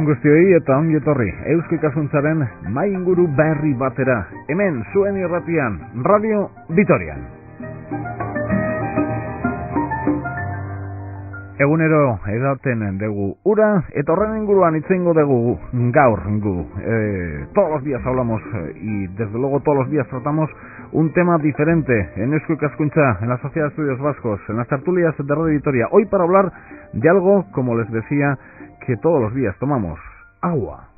on guztioi eta ongi etorri Eusko Ikaskuntzaren mai inguru berri batera. Hemen zuen irratian, Radio Vitorian. Egunero edaten dugu ura, eta horren inguruan itzengo dugu gaur gu. Todos los días hablamos y desde luego todos los días tratamos un tema diferente en Eusko Ikaskuntza, en la Sociedad de Estudios Vascos, en las tertulias de Radio Vitoria. Hoy para hablar de algo, como les decía, que todos los días tomamos: agua.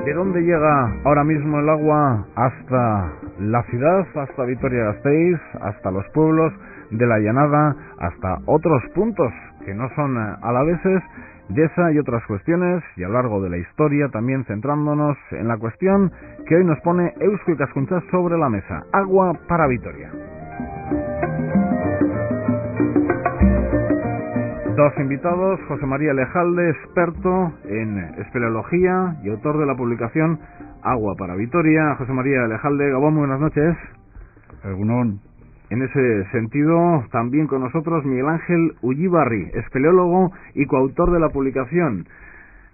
¿De dónde llega ahora mismo el agua hasta la ciudad, hasta Vitoria-Gasteiz, hasta los pueblos de la llanada, hasta otros puntos que no son alaveses? De esa y otras cuestiones, y a lo largo de la historia, también centrándonos en la cuestión que hoy nos pone Eusko Ikaskuntza sobre la mesa: agua para Vitoria. Dos invitados: José María Lejalde, experto en espeleología y autor de la publicación Agua para Vitoria. José María Lejalde, Gabón, muy buenas noches. Egunon. En ese sentido, también con nosotros Miguel Ángel Ullibarri, espeleólogo y coautor de la publicación.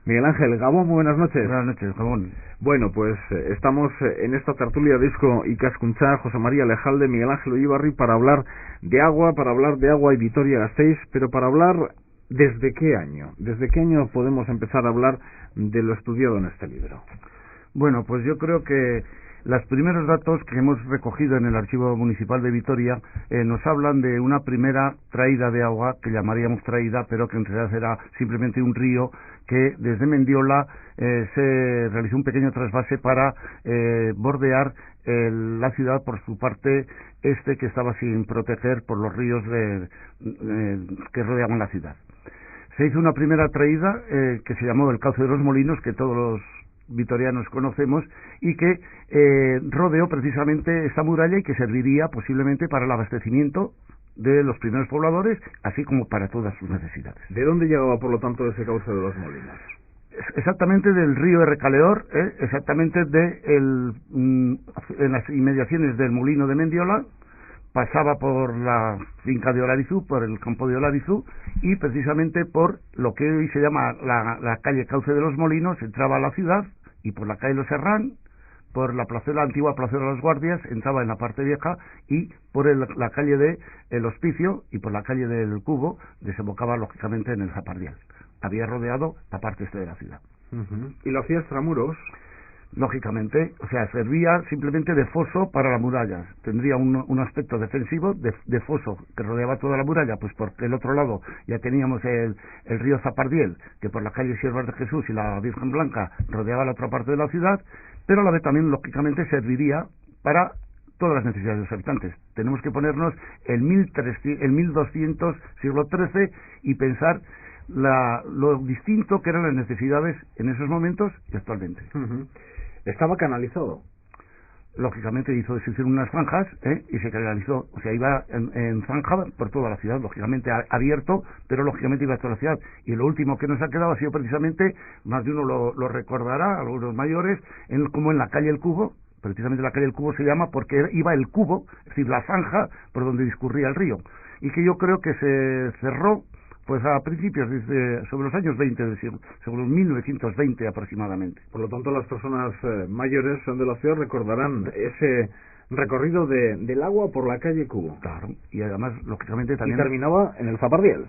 Miguel Ángel, Gabón, muy buenas noches. Buenas noches, Gabón. Bueno, pues estamos en esta tertulia de Eusko Ikaskuntza, José María Lejalde, Miguel Ángel Ullibarri, para hablar de agua y Vitoria-Gasteiz, pero para hablar ¿desde qué año? ¿Desde qué año podemos empezar a hablar de lo estudiado en este libro? Bueno, pues yo creo que los primeros datos que hemos recogido en el Archivo Municipal de Vitoria nos hablan de una primera traída de agua, que llamaríamos traída, pero que en realidad era simplemente un río que desde Mendiola se realizó un pequeño trasvase para bordear la ciudad por su parte este, que estaba sin proteger por los ríos que rodeaban la ciudad. Se hizo una primera traída que se llamó el Cauce de los Molinos, que todos los vitorianos conocemos, y que rodeó precisamente esta muralla y que serviría posiblemente para el abastecimiento de los primeros pobladores, así como para todas sus necesidades. ¿De dónde llegaba, por lo tanto, ese Cauce de los Molinos? Exactamente del río de Recaleor, exactamente en las inmediaciones del molino de Mendiola. Pasaba por la finca de Olarizú, por el campo de Olarizú, y precisamente por lo que hoy se llama la calle Cauce de los Molinos entraba a la ciudad, y por la calle Los Herrán, por la antigua plazuela de los Guardias, entraba en la parte vieja, y por la calle de El Hospicio y por la calle del Cubo desembocaba lógicamente en el Zapardiel. Había rodeado la parte este de la ciudad. ¿Y lo hacía extramuros? Lógicamente, o sea, servía simplemente de foso para la muralla. Tendría un aspecto defensivo de foso que rodeaba toda la muralla, pues porque el otro lado ya teníamos el río Zapardiel, que por la calle Siervas de Jesús y la Virgen Blanca rodeaba la otra parte de la ciudad, pero a la vez también, lógicamente, serviría para todas las necesidades de los habitantes. Tenemos que ponernos el 1200, siglo XIII, y pensar lo distinto que eran las necesidades en esos momentos y actualmente. ¿Estaba canalizado? Lógicamente se hicieron unas zanjas y se canalizó, o sea, iba en zanja por toda la ciudad, lógicamente abierto, pero lógicamente iba a toda la ciudad. Y lo último que nos ha quedado ha sido precisamente, más de uno lo recordará, algunos mayores, como en la calle El Cubo. Precisamente la calle El Cubo se llama porque iba el cubo, es decir, la zanja por donde discurría el río, y que yo creo que se cerró pues a principios, sobre los años 20 del siglo, sobre los 1920 aproximadamente. Por lo tanto, las personas mayores de la ciudad recordarán ese recorrido del agua por la calle Cubo. Claro, y además, lógicamente, también... Y terminaba en el Zapardiel.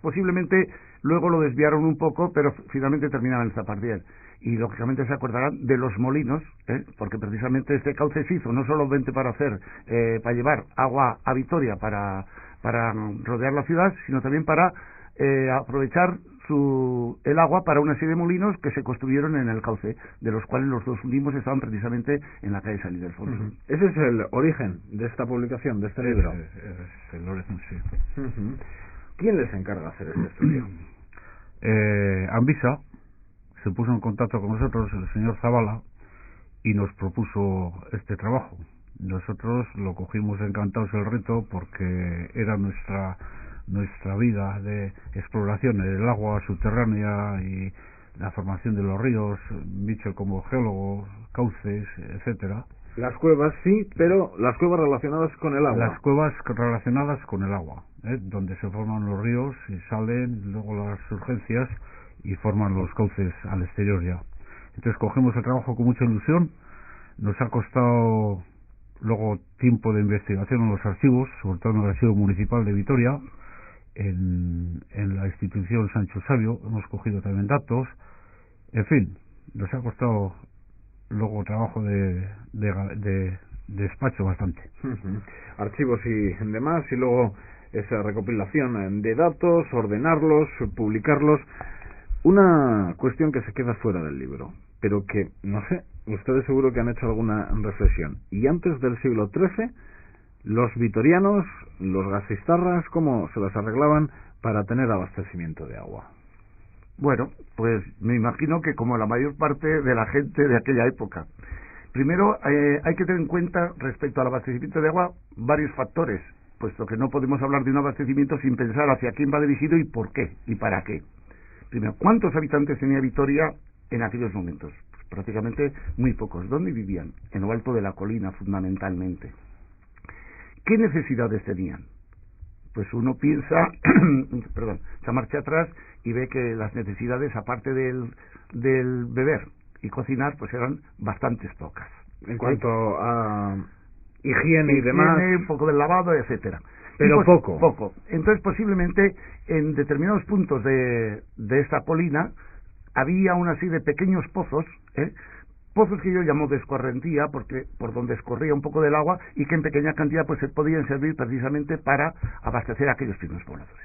Posiblemente, luego lo desviaron un poco, pero finalmente terminaba en el Zapardiel. Y lógicamente se acordarán de los molinos, porque precisamente este cauce se hizo no solamente para llevar agua a Vitoria, para rodear la ciudad, sino también para aprovechar el agua para una serie de molinos que se construyeron en el cauce, de los cuales los dos últimos estaban precisamente en la calle San Ildefonso. Ese es el origen de esta publicación, de este libro. Es el origen, sí. ¿Quién les encarga hacer este estudio? Anvisa se puso en contacto con nosotros, el señor Zavala, y nos propuso este trabajo. Nosotros lo cogimos encantados el reto, porque era nuestra vida de exploración en el agua subterránea y la formación de los ríos, Mitchell como geólogo, cauces, etcétera. Las cuevas sí, pero las cuevas relacionadas con el agua. Las cuevas relacionadas con el agua. donde se forman los ríos y salen luego las surgencias y forman los cauces al exterior ya. Entonces cogemos el trabajo con mucha ilusión. Nos ha costado luego tiempo de investigación en los archivos, sobre todo en el Archivo Municipal de Vitoria, en la institución Sancho Sabio, hemos cogido también datos, en fin, nos ha costado luego trabajo de despacho bastante. Archivos y demás, y luego esa recopilación de datos, ordenarlos, publicarlos. Una cuestión que se queda fuera del libro, pero que, no sé, ustedes seguro que han hecho alguna reflexión. Y antes del siglo XIII, los vitorianos, los gasistarras, ¿cómo se las arreglaban para tener abastecimiento de agua? Bueno, pues me imagino que como la mayor parte de la gente de aquella época. Primero, hay que tener en cuenta, respecto al abastecimiento de agua, varios factores, puesto que no podemos hablar de un abastecimiento sin pensar hacia quién va dirigido y por qué y para qué. Primero, ¿cuántos habitantes tenía Vitoria en aquellos momentos? Pues prácticamente muy pocos. ¿Dónde vivían? En lo alto de la colina, fundamentalmente. ¿Qué necesidades tenían? Pues uno piensa, echa marcha atrás y ve que las necesidades, aparte del beber y cocinar, pues eran bastantes pocas. En cuanto a higiene y demás, un poco del lavado, etcétera. Pero pues, poco. Entonces, posiblemente, en determinados puntos de esta colina, había una serie de pequeños pozos, pozos que yo llamo de escorrentía, porque por donde escorría un poco del agua, y que en pequeña cantidad pues se podían servir precisamente para abastecer a aquellos primeros pobladores.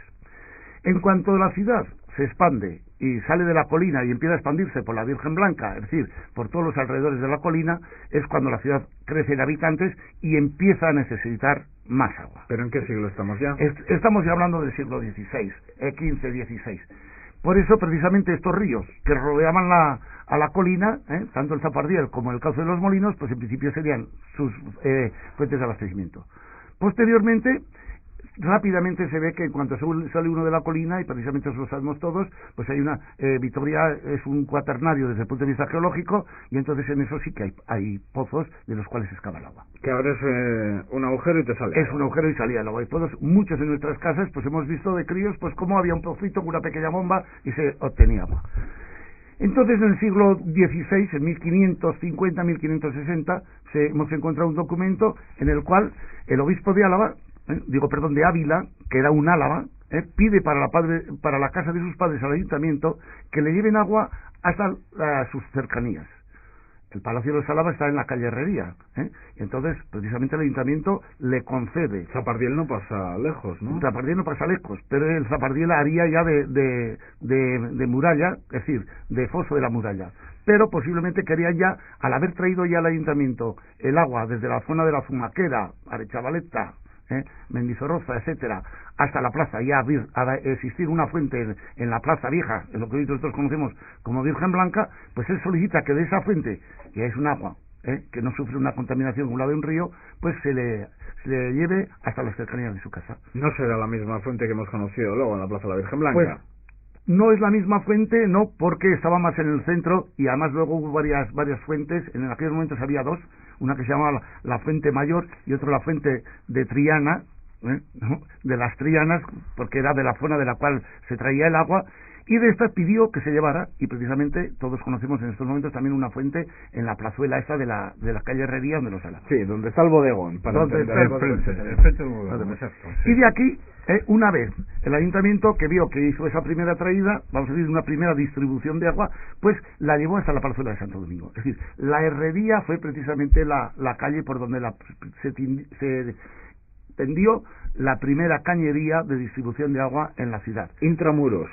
En cuanto a la ciudad se expande y sale de la colina y empieza a expandirse por la Virgen Blanca, es decir, por todos los alrededores de la colina, es cuando la ciudad crece en habitantes y empieza a necesitar más agua. ¿Pero en qué siglo estamos ya? Estamos ya hablando del siglo XVI, XV-XVI. Por eso, precisamente, estos ríos que rodeaban a la colina, tanto el Zapardiel como el Cauce de los Molinos, pues en principio serían sus fuentes de abastecimiento. Posteriormente, rápidamente se ve que en cuanto sale uno de la colina, y precisamente eso lo sabemos todos, pues hay una Vitoria es un cuaternario desde el punto de vista geológico, y entonces en eso sí que hay pozos de los cuales se excava el agua. Que abres un agujero y te sale. Es un agujero y salía el agua. Y todos, muchos en nuestras casas, pues hemos visto de críos, pues cómo había un pocito con una pequeña bomba y se obtenía agua. Entonces, en el siglo XVI, en 1550, 1560, hemos encontrado un documento en el cual el obispo de Ávila, que era un Álava, pide para la casa de sus padres al ayuntamiento que le lleven agua hasta sus cercanías. El Palacio de los Álava está en la calle Herrería, y entonces precisamente el ayuntamiento le concede. Zapardiel no pasa lejos, ¿no? Zapardiel no pasa lejos, pero el Zapardiel haría ya de muralla, es decir, de foso de la muralla. Pero posiblemente querían ya, al haber traído ya al ayuntamiento el agua desde la zona de la Zumaquera, Arechavaleta, Mendizorroza, etcétera, hasta la plaza, ya a existir una fuente en la Plaza Vieja, en lo que hoy nosotros conocemos como Virgen Blanca, pues él solicita que de esa fuente, que es un agua que no sufre una contaminación como la de un río, pues se le lleve hasta las cercanías de su casa. ¿No será la misma fuente que hemos conocido luego en la Plaza de la Virgen Blanca? Pues no es la misma fuente, no, porque estaba más en el centro, y además luego hubo varias fuentes. En aquellos momentos había dos, una que se llamaba la Fuente Mayor y otra la Fuente de Triana, ¿no? De las Trianas, porque era de la zona de la cual se traía el agua, y de esta pidió que se llevara, y precisamente todos conocemos en estos momentos también una fuente en la plazuela esta de la calle Herrería, donde los Álava. Sí, donde está el bodegón. Donde está el frente del bodegón, exacto. Sí. Y de aquí, una vez el ayuntamiento que vio que hizo esa primera traída, vamos a decir una primera distribución de agua, pues la llevó hasta la plazuela de Santo Domingo. Es decir, la Herrería fue precisamente la calle por donde se tendió la primera cañería de distribución de agua en la ciudad. Intramuros.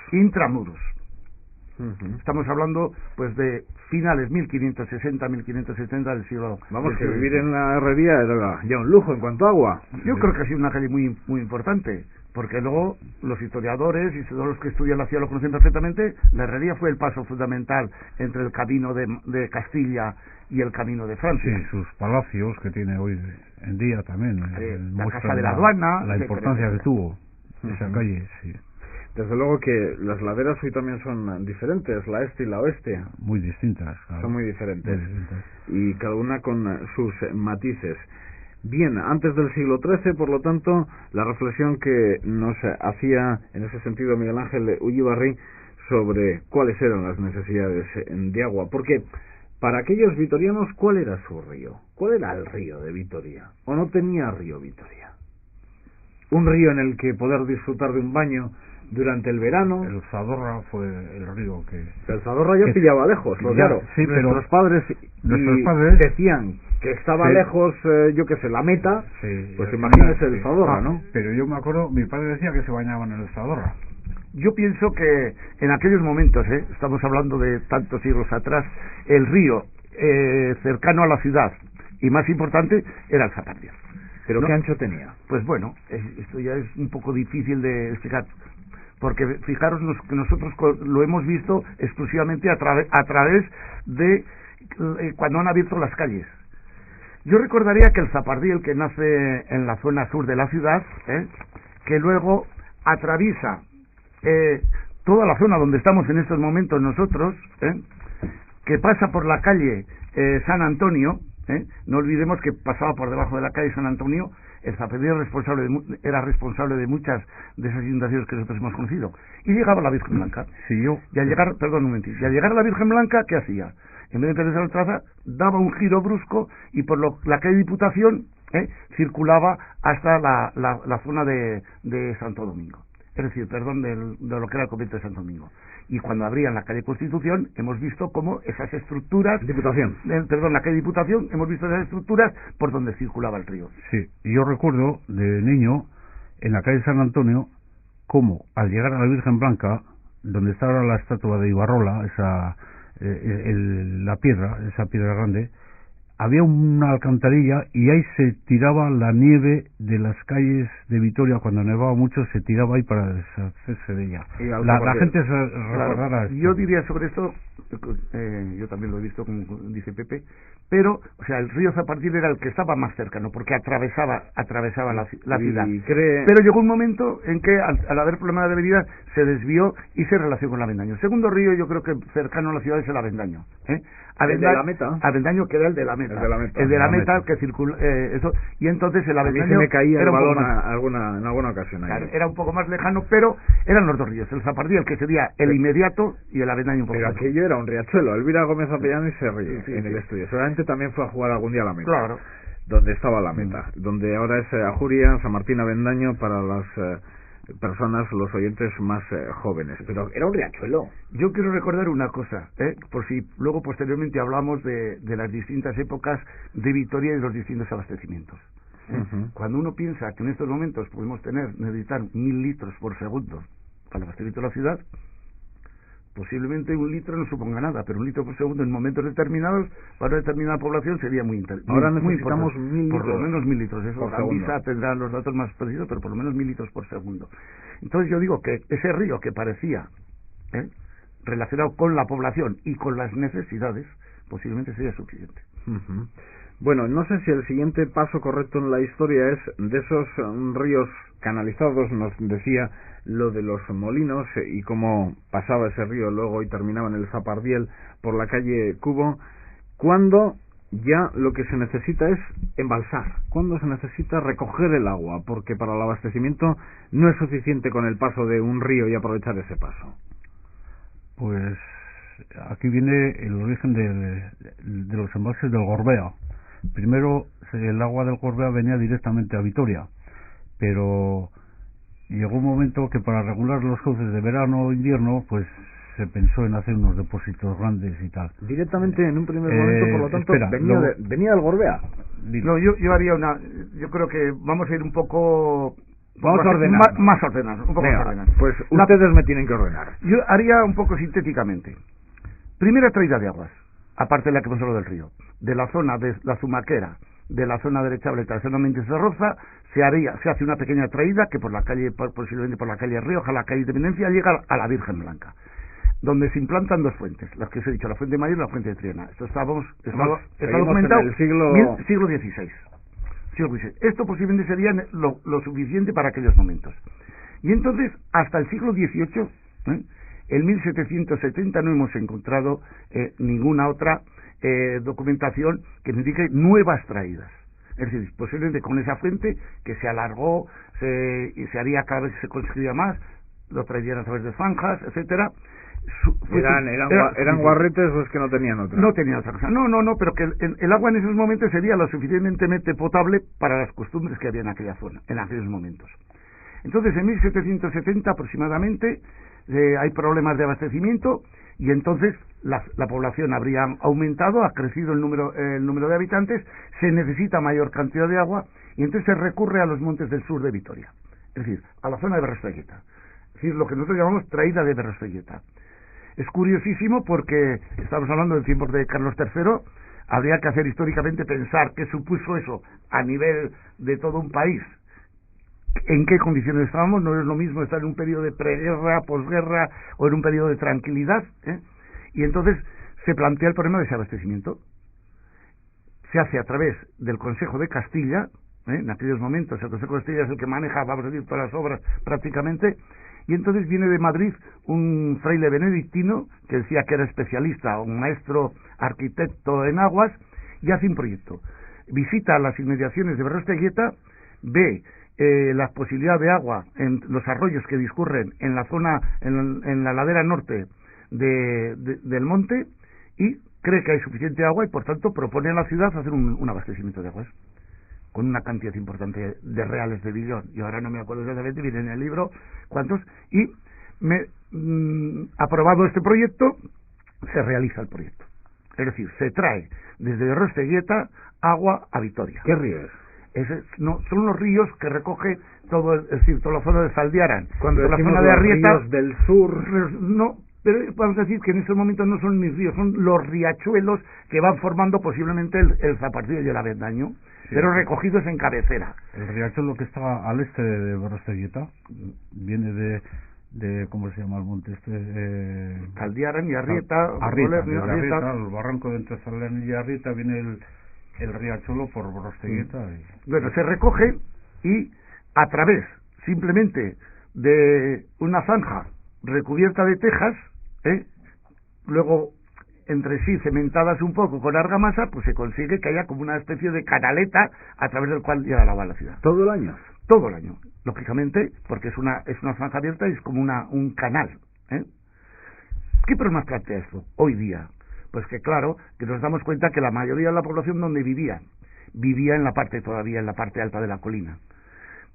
Estamos hablando pues de finales 1560, 1570 del siglo. Vamos, que vivir en la Herrería era ya un lujo en cuanto a agua. Yo creo que ha sido una calle muy muy importante, porque luego los historiadores y todos los que estudian la ciudad lo conocen perfectamente. La Herrería fue el paso fundamental entre el camino de Castilla y el camino de Francia. Sí, sus palacios que tiene hoy en día también. La Casa de la Aduana. La importancia que tuvo esa calle, sí. Desde luego que las laderas hoy también son diferentes, la este y la oeste. Muy distintas. Claro. Son muy diferentes. Y cada una con sus matices. Bien, antes del siglo XIII, por lo tanto, la reflexión que nos hacía en ese sentido Miguel Ángel Ullibarri sobre cuáles eran las necesidades de agua, porque para aquellos vitorianos, ¿cuál era su río? ¿Cuál era el río de Vitoria? ¿O no tenía río Vitoria? Un río en el que poder disfrutar de un baño durante el verano. El Zadorra fue el río que... El Zadorra ya pillaba lejos, ya, claro. Sí, nuestros padres decían que estaba lejos, yo qué sé, la Meta, sí, pues imagínese el Zadorra, ¿no? Pero yo me acuerdo, mi padre decía que se bañaban en el Zadorra. Yo pienso que en aquellos momentos, estamos hablando de tantos siglos atrás, el río cercano a la ciudad y más importante era el Zapardiel. ¿Pero ¿no? qué ancho tenía? Pues bueno, esto ya es un poco difícil de explicar, porque fijaros que nosotros lo hemos visto exclusivamente a través de cuando han abierto las calles. Yo recordaría que el Zapardiel, que nace en la zona sur de la ciudad, que luego atraviesa toda la zona donde estamos en estos momentos nosotros, que pasa por la calle San Antonio, no olvidemos que pasaba por debajo de la calle San Antonio. El Zapardiel era responsable de muchas de esas inundaciones que nosotros hemos conocido, y llegaba la Virgen Blanca. Y al llegar, y al llegar a la Virgen Blanca, ¿qué hacía? En vez de enderezar la traza, daba un giro brusco y por la calle Diputación circulaba hasta la zona de Santo Domingo. Es decir, perdón, de lo que era el convento de Santo Domingo. Y cuando abrían la calle Constitución, hemos visto cómo esas estructuras... la calle Diputación, hemos visto esas estructuras por donde circulaba el río. Sí, y yo recuerdo de niño, en la calle San Antonio, cómo al llegar a la Virgen Blanca, donde está ahora la estatua de Ibarrola, esa piedra grande, había una alcantarilla y ahí se tiraba la nieve de las calles de Vitoria. Cuando nevaba mucho se tiraba ahí para deshacerse de ella. La gente se recordará esto. Yo diría sobre esto, yo también lo he visto, como dice Pepe, pero, o sea, el río Zapardiel era el que estaba más cercano, porque atravesaba la ciudad. Pero llegó un momento en que, al haber problemas de avenida, se desvió y se relacionó con el Avendaño. El segundo río, yo creo que cercano a la ciudad, es el Avendaño. ¿El de la Meta? Avendaño, que era el de la Meta. El de la Meta, que circula, eso. Y entonces el Avendaño... A mí se me caía el balón en alguna ocasión. Claro, era un poco más lejano, pero eran los dos ríos. El Zapardiel, que sería el inmediato, y el Avendaño un poco pero más. Pero aquello era un riachuelo. Elvira Gómez Apellano y se ríe en el estudio. Seguramente también fue a jugar algún día a la Meta. Claro. Donde estaba la Meta. Donde ahora es Ajuria, San Martín Avendaño, para las... personas, los oyentes más jóvenes, pero era un riachuelo. Yo quiero recordar una cosa, por si luego posteriormente hablamos de las distintas épocas de Vitoria y de los distintos abastecimientos. Cuando uno piensa que en estos momentos podemos necesitar 1000 litros por segundo para el abastecimiento de la ciudad, posiblemente 1 litro no suponga nada, pero 1 litro por segundo en momentos determinados para una determinada población sería muy interesante. Ahora necesitamos 1000 litros. Por lo menos 1000 litros. Eso Gambisa tendrá los datos más precisos, pero por lo menos 1000 litros por segundo. Entonces yo digo que ese río que parecía relacionado con la población y con las necesidades, posiblemente sería suficiente. Bueno, no sé si el siguiente paso correcto en la historia es de esos ríos canalizados. Nos decía lo de los molinos y cómo pasaba ese río luego y terminaba en el Zapardiel por la calle Cubo, cuando ya lo que se necesita es embalsar, cuando se necesita recoger el agua, porque para el abastecimiento no es suficiente con el paso de un río y aprovechar ese paso. Pues aquí viene el origen de los embalses del Gorbea. Primero el agua del Gorbea venía directamente a Vitoria, pero llegó un momento que para regular los cauces de verano o invierno, pues se pensó en hacer unos depósitos grandes y tal. Directamente en un primer momento, por lo tanto, venía del Gorbea. No, yo haría yo creo que vamos a ir un poco... Vamos a ordenar. Más ordenados, un poco más ordenados. Pues ustedes me tienen que ordenar. Yo haría un poco sintéticamente. Primera traída de aguas, aparte de la que hemos hablado del río, de la zona de la Zumaquera, de la zona derechable, de la zona Méndez de Roza, se hace una pequeña traída que posiblemente por la calle Rioja, la calle Independencia, llega a la Virgen Blanca, donde se implantan dos fuentes, las que os he dicho, la fuente Mayor y la fuente de Triana. Esto está documentado en el siglo XVI. Esto posiblemente sería lo suficiente para aquellos momentos. Y entonces, hasta el siglo XVIII, en 1770 no hemos encontrado ninguna otra documentación que nos indique nuevas traídas. Es decir, posiblemente con esa fuente que se alargó y se haría cada vez que se conseguía más, lo traían a través de zanjas, etcétera. ¿Eran guarretes o es que no tenían otra? No tenían otra cosa. No, pero que el agua en esos momentos sería lo suficientemente potable para las costumbres que había en aquella zona, en aquellos momentos. Entonces, en 1770 aproximadamente, hay problemas de abastecimiento y entonces la población habría aumentado, ha crecido el número de habitantes, se necesita mayor cantidad de agua y entonces se recurre a los montes del sur de Vitoria, es decir, a la zona de Berrostelleta, es decir, lo que nosotros llamamos traída de Berrostelleta. Es curiosísimo porque estamos hablando del tiempo de Carlos III, habría que hacer históricamente pensar qué supuso eso a nivel de todo un país, en qué condiciones estábamos. No es lo mismo estar en un periodo de preguerra, posguerra o en un periodo de tranquilidad, y entonces se plantea el problema de ese abastecimiento. Se hace a través del Consejo de Castilla, en aquellos momentos el Consejo de Castilla es el que maneja, vamos a decir, todas las obras prácticamente. Y entonces viene de Madrid un fraile benedictino que decía que era especialista, un maestro arquitecto en aguas, y hace un proyecto. Visita las inmediaciones de Berrostelleta, ve la posibilidad de agua en los arroyos que discurren en la zona, en la ladera norte del monte, y cree que hay suficiente agua y por tanto propone a la ciudad hacer un abastecimiento de aguas con una cantidad importante de reales de billón. Y ahora no me acuerdo exactamente, viene en el libro cuántos, y aprobado este proyecto, se realiza el proyecto. Es decir, se trae desde Berrostelleta agua a Vitoria. ¿Qué ríos? Son los ríos que recoge todo, es decir, toda la zona de Zaldiaran, cuando la zona de Arrieta, ríos del sur. No, pero vamos a decir que en estos momentos no son mis ríos, son los riachuelos que van formando posiblemente el Zapartillo y el Avendaño, sí, pero recogidos en cabecera. El riachuelo que está al este de Berrostelleta viene de ¿cómo se llama el monte este? Zaldiaran y Arrieta. Arrieta, el barranco de entre Zaldiaran y Arrieta viene el riachuelo por Berrostelleta. Bueno, se recoge y a través simplemente de una zanja recubierta de tejas, luego entre sí cementadas un poco con argamasa, pues se consigue que haya como una especie de canaleta a través del cual llega el agua a la ciudad. ¿Todo el año? Todo el año, lógicamente, porque es una zanja abierta y es como un canal. ¿Qué problemas plantea esto hoy día? Pues que claro, que nos damos cuenta que la mayoría de la población donde vivía en la parte alta de la colina.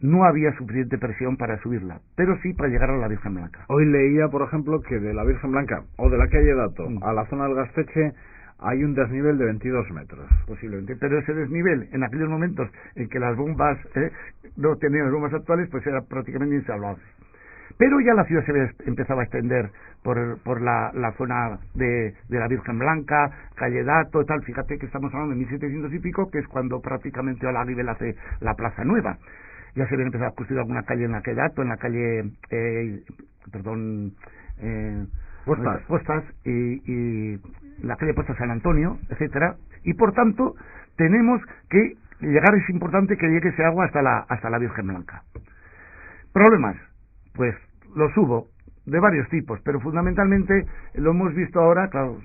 No había suficiente presión para subirla, pero sí para llegar a la Virgen Blanca. Hoy leía, por ejemplo, que de la Virgen Blanca o de la calle Dato a la zona del Gasteche hay un desnivel de 22 metros. Posiblemente, pero ese desnivel, en aquellos momentos en que las bombas no tenían las bombas actuales, pues era prácticamente insalvable. Pero ya la ciudad empezaba a extender por la zona de la Virgen Blanca, calle Dato, tal. Fíjate que estamos hablando de 1700 y pico, que es cuando prácticamente Olaguibel hace la Plaza Nueva. Ya se habían empezado a construir alguna calle en la calle Dato, en la calle Postas y la calle Postas San Antonio, etcétera. Y por tanto tenemos que llegar, es importante que llegue ese agua hasta la Virgen Blanca. Problemas, pues los hubo de varios tipos, pero fundamentalmente lo hemos visto ahora, claro,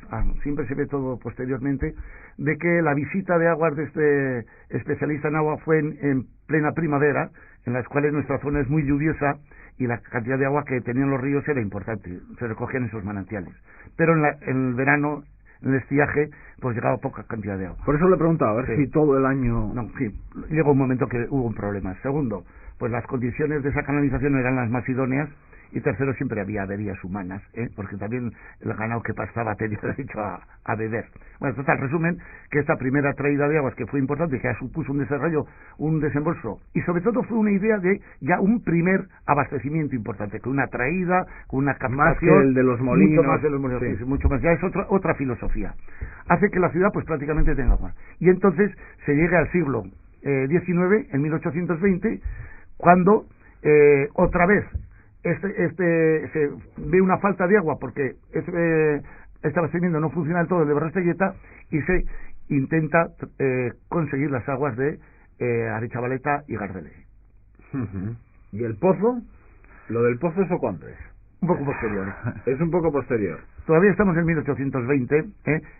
siempre se ve todo posteriormente, de que la visita de aguas de este especialista en agua fue en plena primavera, en las cuales nuestra zona es muy lluviosa y la cantidad de agua que tenían los ríos era importante, se recogían esos manantiales. Pero en el verano, en el estiaje, pues llegaba poca cantidad de agua. Por eso le preguntaba, a ver si todo el año... No, sí, llegó un momento que hubo un problema. Segundo, pues las condiciones de esa canalización eran las más idóneas. Y tercero, siempre había averías humanas, porque también el ganado que pastaba tenía derecho a beber. Bueno, total, resumen, que esta primera traída de aguas, que fue importante, que supuso un desarrollo, un desembolso, y sobre todo fue una idea de ya un primer abastecimiento importante, con una traída, con una captación... Más que el de los molinos. Mucho más de los molinos, sí, mucho más. Ya es otra filosofía. Hace que la ciudad, pues prácticamente tenga agua. Y entonces se llega al siglo XIX, en 1820, cuando otra vez se ve una falta de agua porque este abastecimiento no funciona del todo, el de Berrostelleta, y se intenta conseguir las aguas de Arechavaleta y Gardele. ¿Y el pozo? ¿Lo del pozo eso cuánto es? Un poco posterior. Es un poco posterior. todavía estamos en 1820,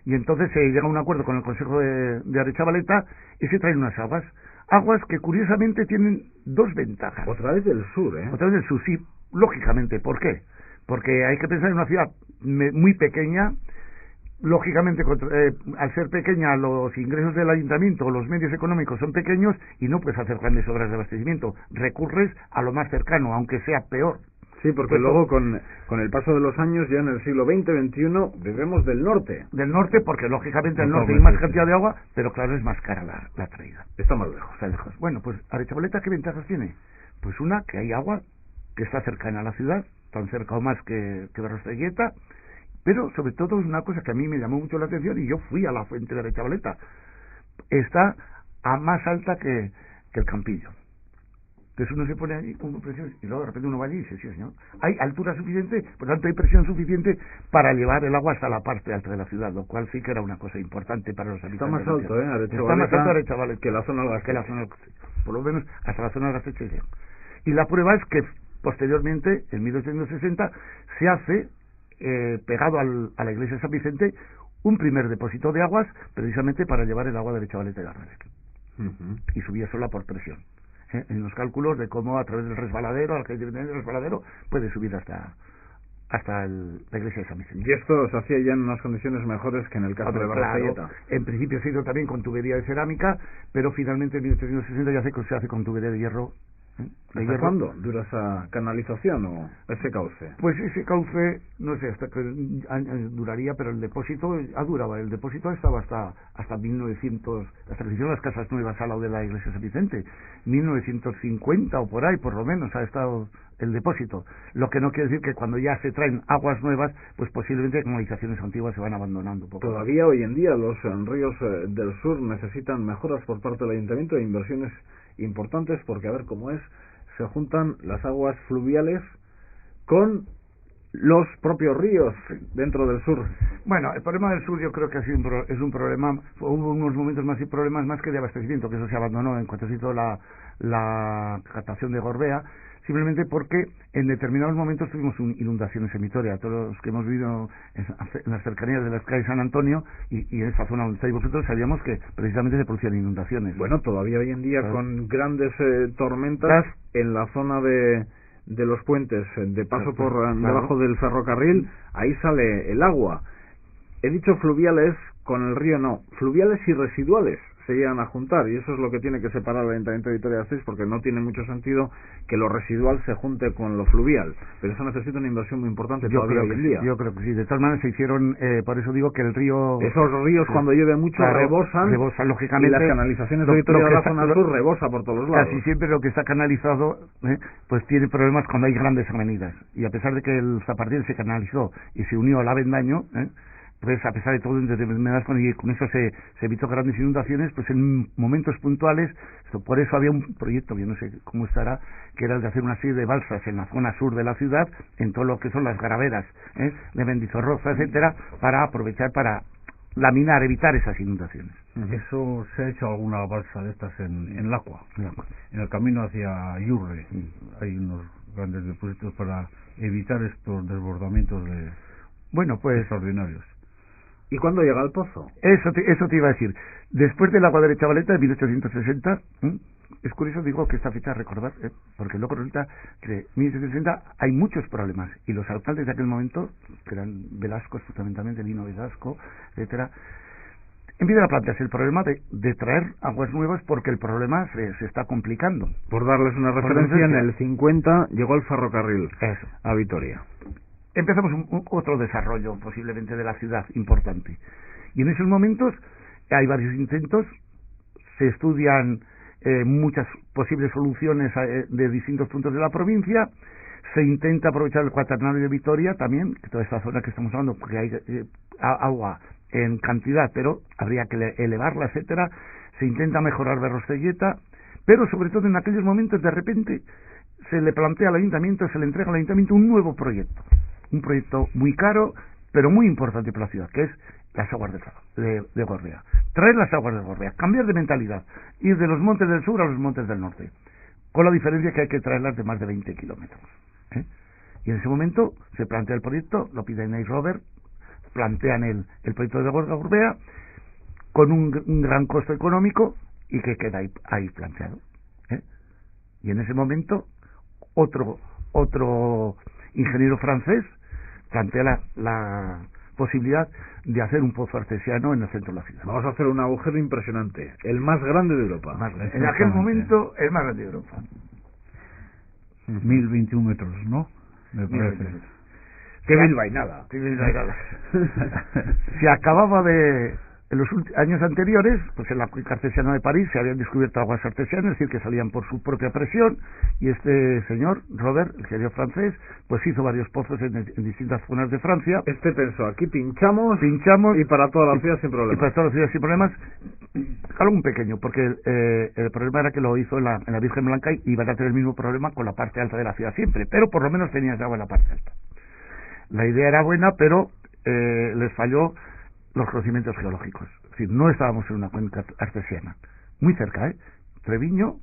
y entonces se llega a un acuerdo con el Consejo de Arechavaleta y se traen unas aguas que curiosamente tienen dos ventajas. Otra vez del sur, Otra vez del sur, sí, lógicamente. ¿Por qué? Porque hay que pensar en una ciudad muy pequeña. Lógicamente, al ser pequeña, los ingresos del ayuntamiento, los medios económicos son pequeños y no puedes hacer grandes obras de abastecimiento. Recurres a lo más cercano, aunque sea peor. Sí, porque luego con el paso de los años, ya en el siglo XX-XXI, bebemos del norte. Del norte, porque lógicamente en el norte hay más cantidad de agua, pero claro, es más cara la traída. Está más lejos. Está lejos. Bueno, pues Arechavaleta, ¿qué ventajas tiene? Pues una, que hay agua, que está cercana a la ciudad, tan cerca o más que Berrostelleta. Pero sobre todo es una cosa que a mí me llamó mucho la atención y yo fui a la fuente de Arechavaleta. Está a más alta que el Campillo. Entonces uno se pone allí con presión y luego de repente uno va allí y dice, sí señor, hay altura suficiente, por tanto hay presión suficiente para llevar el agua hasta la parte alta de la ciudad, lo cual sí que era una cosa importante para los habitantes. Está más alto, Arechavaleta. Está más alto Arechavaleta que la zona del Gasteche. Por lo menos hasta la zona del Gasteche. Y la prueba es que posteriormente, en 1860, se hace pegado a la iglesia de San Vicente un primer depósito de aguas precisamente para llevar el agua de Arechavaleta y Garradec. Y subía sola por presión, en los cálculos de cómo a través del resbaladero, al que viene del resbaladero, puede subir hasta la iglesia de San Vicente. Y esto se hacía ya en unas condiciones mejores que en el caso de Berrostelleta. Claro, en principio se hizo también con tubería de cerámica, pero finalmente en 1860 ya se hace con tubería de hierro. ¿Hasta cuándo dura esa canalización o ese cauce? Pues ese cauce, no sé, hasta que duraría, pero el depósito duraba. El depósito estaba hasta 1900, hasta que se hicieron las casas nuevas al lado de la iglesia de San Vicente, 1950 o por ahí, por lo menos, ha estado el depósito. Lo que no quiere decir que cuando ya se traen aguas nuevas, pues posiblemente canalizaciones antiguas se van abandonando un poco. Todavía hoy en día los ríos del sur necesitan mejoras por parte del ayuntamiento e inversiones importantes, porque a ver cómo es, se juntan las aguas fluviales con los propios ríos dentro del sur. Bueno, el problema del sur yo creo que es un problema, hubo unos momentos más y problemas más que de abastecimiento, que eso se abandonó en cuanto se hizo la captación de Gorbea, simplemente porque en determinados momentos tuvimos inundaciones en Vitoria. Todos los que hemos vivido en las cercanías de las calles San Antonio y en esa zona donde estáis vosotros, sabíamos que precisamente se producían inundaciones. Bueno, todavía hoy en día, claro, con grandes tormentas en la zona de los puentes, de paso por debajo del ferrocarril, ahí sale el agua. He dicho fluviales, con el río no, fluviales y residuales se llegan a juntar, y eso es lo que tiene que separar el Ayuntamiento de Vitoria-Gasteiz, porque no tiene mucho sentido que lo residual se junte con lo fluvial, pero eso necesita una inversión muy importante todavía hoy en día. Yo creo que sí, de todas maneras se hicieron, por eso digo que el río... Esos ríos cuando llueve mucho rebosan lógicamente, y las canalizaciones de Vitoria de la zona sur rebosa por todos los lados. Casi siempre lo que está canalizado pues tiene problemas cuando hay grandes avenidas, y a pesar de que el Zapardiel se canalizó y se unió al Avendaño, pues a pesar de todo, y con eso se evitó grandes inundaciones, pues en momentos puntuales, por eso había un proyecto, yo no sé cómo estará, que era el de hacer una serie de balsas en la zona sur de la ciudad, en todo lo que son las graveras de Mendizorroza, etcétera, para aprovechar para laminar, evitar esas inundaciones. Eso se ha hecho alguna balsa de estas en Lacua, en el camino hacia Yurre. Hay unos grandes depósitos para evitar estos desbordamientos extraordinarios. ¿Y cuándo llega el pozo? Eso te iba a decir. Después del agua de Arechavaleta de 1860, es curioso, digo, que esta fecha a recordar, porque luego resulta que en 1860 hay muchos problemas, y los alcaldes de aquel momento, que eran Velasco, fundamentalmente Lino Velasco, etcétera, empiezan a plantearse el problema de traer aguas nuevas, porque el problema se está complicando. Por darles una referencia, en el 50 llegó el ferrocarril a Vitoria. Empezamos otro desarrollo posiblemente de la ciudad importante, y en esos momentos hay varios intentos, se estudian muchas posibles soluciones de distintos puntos de la provincia, se intenta aprovechar el cuaternario de Vitoria también, que toda esta zona que estamos hablando, porque hay agua en cantidad, pero habría que elevarla, etcétera. Se intenta mejorar Berrostelleta, pero sobre todo en aquellos momentos de repente se le plantea al ayuntamiento, se le entrega al ayuntamiento un nuevo proyecto, un proyecto muy caro, pero muy importante para la ciudad, que es las aguas de Gorbea. Traer las aguas de Gorbea, cambiar de mentalidad, ir de los montes del sur a los montes del norte, con la diferencia que hay que traerlas de más de 20 kilómetros. Y en ese momento se plantea el proyecto, lo pide Neil Robert, plantean el proyecto de Gorbea con un gran costo económico y que queda ahí planteado, ¿eh? Y en ese momento otro ingeniero francés plantea la posibilidad de hacer un pozo artesiano en el centro de la ciudad. Vamos a hacer un agujero impresionante, el más grande de Europa. En aquel momento el más grande de Europa. 1021 metros, ¿no? Me parece. ¡Qué bilbainada! Se acababa en los años anteriores, pues en la cuenca artesiana de París se habían descubierto aguas artesianas, es decir, que salían por su propia presión, y este señor, Robert, el ingeniero francés, pues hizo varios pozos en distintas zonas de Francia. Este pensó, aquí pinchamos y para toda la ciudad sin problemas. Y para toda la ciudad sin problemas, algo un pequeño, porque el problema era que lo hizo en la Virgen Blanca y iban a tener el mismo problema con la parte alta de la ciudad siempre, pero por lo menos tenían agua en la parte alta. La idea era buena, pero les falló los conocimientos geológicos. Es decir, no estábamos en una cuenca artesiana. Muy cerca, Treviño,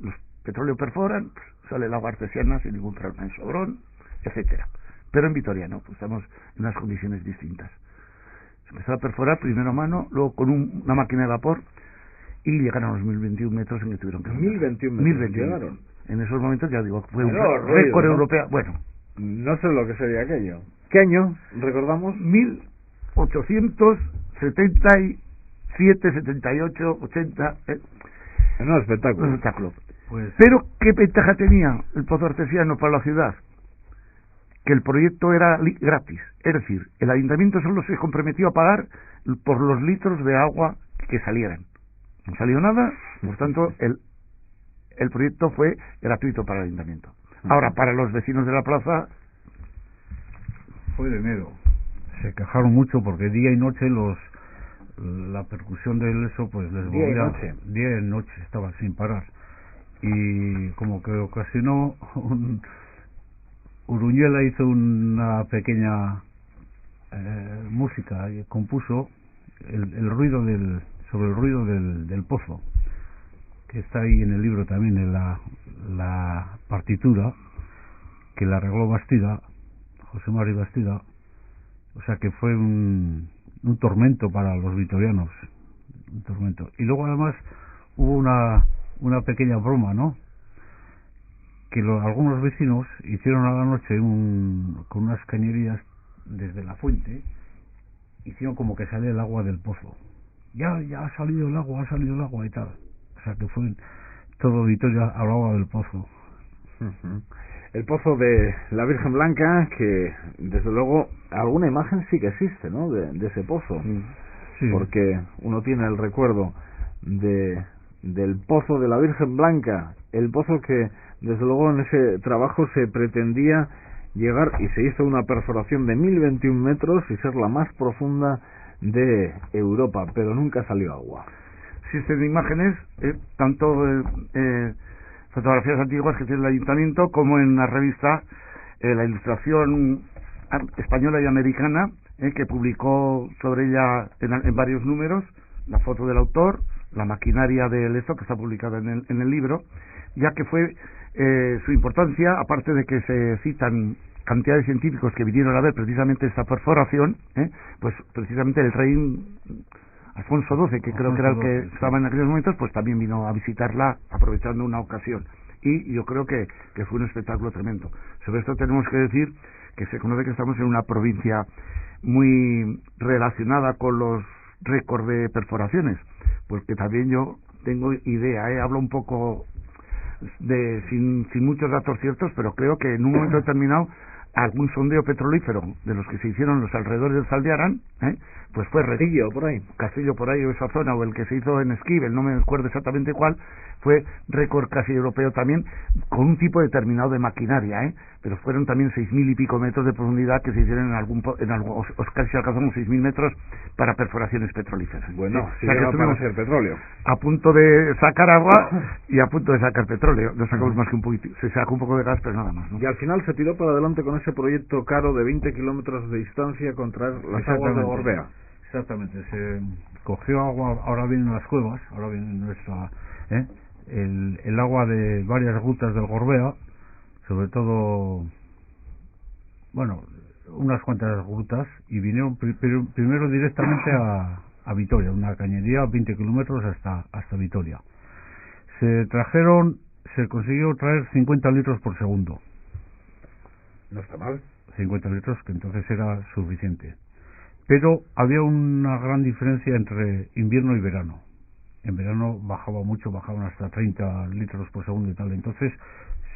los petróleos perforan, sale el agua artesiana sin ningún problema en Sobrón, etcétera. Pero en Vitoria no, pues estamos en unas condiciones distintas. Se empezó a perforar primero a mano, luego con una máquina de vapor, y llegaron a los 1021 metros en que tuvieron que... 1021 metros llegaron. En esos momentos, ya digo, fue un récord europeo. Bueno, no sé lo que sería aquello. ¿Qué año? ¿Recordamos? 1877, 78, 80... Un espectáculo. Pues... Pero, ¿qué ventaja tenía el pozo artesiano para la ciudad? Que el proyecto era gratis. Es decir, el ayuntamiento solo se comprometió a pagar por los litros de agua que salieran. No salió nada, por tanto, el proyecto fue gratuito para el ayuntamiento. Ahora, para los vecinos de la plaza... fue de miedo. Se quejaron mucho porque día y noche la percusión del eso pues les volvía día y noche estaban sin parar, y como que ocasionó Uruñuela hizo una pequeña música y compuso el ruido sobre el ruido del pozo, que está ahí en el libro también, en la partitura, que la arregló Bastida, José María Bastida. O sea que fue un tormento para los vitorianos, un tormento. Y luego además hubo una pequeña broma, ¿no? Que algunos vecinos hicieron a la noche con unas cañerías desde la fuente, hicieron como que salía el agua del pozo. Ya ha salido el agua y tal. O sea que fue todo Vitoria hablaba del pozo. El pozo de la Virgen Blanca, que desde luego alguna imagen sí que existe, ¿no? De ese pozo, sí. Porque uno tiene el recuerdo del pozo de la Virgen Blanca, el pozo que desde luego en ese trabajo se pretendía llegar y se hizo una perforación de 1021 metros y ser la más profunda de Europa, pero nunca salió agua. Existen imágenes, tanto fotografías antiguas que tiene el ayuntamiento, como en una revista, la Ilustración española y americana, que publicó sobre ella en varios números, la foto del autor, la maquinaria del esto que está publicada en el libro, ya que fue su importancia, aparte de que se citan cantidad de científicos que vinieron a ver precisamente esta perforación, pues precisamente el rey Alfonso XII, que creo que era el que estaba en aquellos momentos, pues también vino a visitarla aprovechando una ocasión. Y yo creo que fue un espectáculo tremendo. Sobre esto tenemos que decir que se conoce que estamos en una provincia muy relacionada con los récords de perforaciones, porque también yo tengo idea, hablo un poco sin muchos datos ciertos, pero creo que en un momento determinado algún sondeo petrolífero de los que se hicieron los alrededores del Zaldiarán, pues fue Castillo por ahí o esa zona, o el que se hizo en Esquivel, no me acuerdo exactamente cuál, fue récord casi europeo también, con un tipo determinado de maquinaria, pero fueron también 6.000 y pico metros de profundidad que se hicieron casi se alcanzaron 6.000 metros para perforaciones petrolíferas. Bueno, sí, o sea que para hacer petróleo. A punto de sacar agua y a punto de sacar petróleo. No sacamos más que un poquito, se sacó un poco de gas, pero nada más, ¿no? Y al final se tiró para adelante con ese proyecto caro de 20 kilómetros de distancia contra las aguas de Gorbea. Exactamente, se cogió agua, ahora vienen las cuevas, ahora viene nuestra... el agua de varias grutas del Gorbea, sobre todo, bueno, unas cuantas grutas y vinieron primero directamente a Vitoria, una cañería 20 kilómetros hasta Vitoria. Se consiguió traer 50 litros por segundo. No está mal. 50 litros, que entonces era suficiente. Pero había una gran diferencia entre invierno y verano. En verano bajaba mucho, bajaban hasta 30 litros por segundo y tal. Entonces